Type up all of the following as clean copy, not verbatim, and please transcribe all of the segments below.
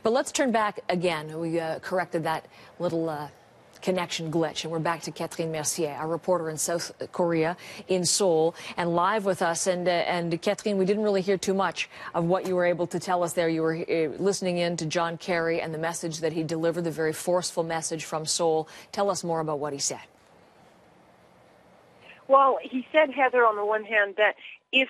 But let's turn back again. We corrected that little connection glitch, and we're back to Catherine Mercier, our reporter in South Korea, in Seoul, and live with us. And Catherine, we didn't really hear too much of what you were able to tell us there. You were listening in to John Kerry and the message that he delivered, the very forceful message from Seoul. Tell us more about what he said. Well, he said, Heather, on the one hand, that if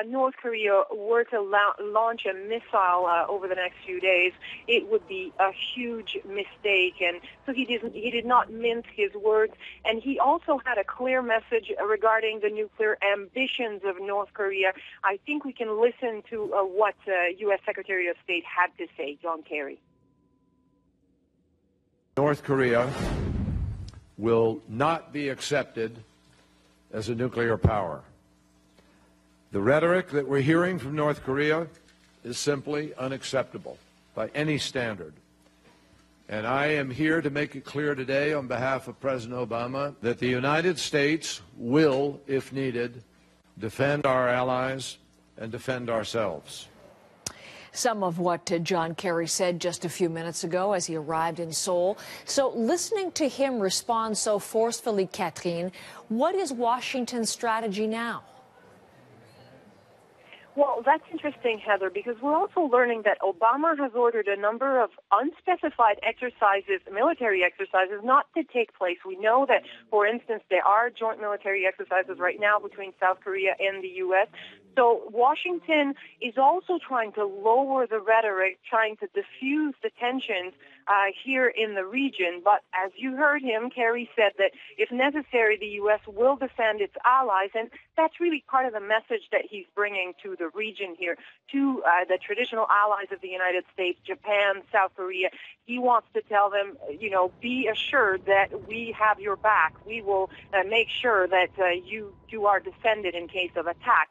North Korea were to launch a missile over the next few days, it would be a huge mistake. And so he did not mince his words. And he also had a clear message regarding the nuclear ambitions of North Korea. I think we can listen to what U.S. Secretary of State had to say, John Kerry. North Korea will not be accepted as a nuclear power. The rhetoric that we're hearing from North Korea is simply unacceptable by any standard. And I am here to make it clear today on behalf of President Obama that the United States will, if needed, defend our allies and defend ourselves. Some of what John Kerry said just a few minutes ago as he arrived in Seoul. So listening to him respond so forcefully, Catherine, what is Washington's strategy now? Well, that's interesting, Heather, because we're also learning that Obama has ordered a number of unspecified exercises, military exercises, not to take place. We know that, for instance, there are joint military exercises right now between South Korea and the U.S. So Washington is also trying to lower the rhetoric, trying to diffuse the tensions here in the region. But as you heard him, Kerry said that if necessary, the U.S. will defend its allies. And that's really part of the message that he's bringing to the region here, to the traditional allies of the United States, Japan, South Korea. He wants to tell them, be assured that we have your back. We will make sure that you are defended in case of attack.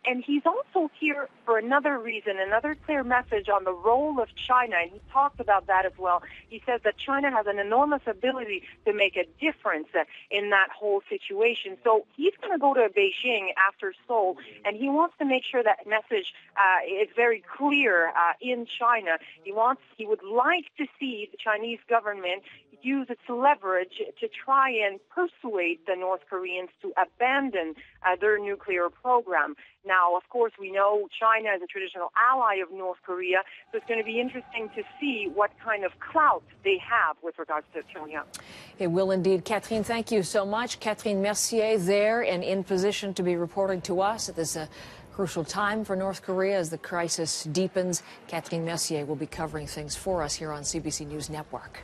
And he's also here for another reason, another clear message on the role of China, and he talked about that as well. He says that China has an enormous ability to make a difference in that whole situation. So he's going to go to Beijing after Seoul, and he wants to make sure that message is very clear in China. He would like to see the Chinese government use its leverage to try and persuade the North Koreans to abandon their nuclear program. Now, of course, we know China is a traditional ally of North Korea, so it's going to be interesting to see what kind of clout they have with regards to Pyongyang. It will indeed. Catherine, thank you so much. Catherine Mercier there and in position to be reporting to us at this crucial time for North Korea as the crisis deepens. Catherine Mercier will be covering things for us here on CBC News Network.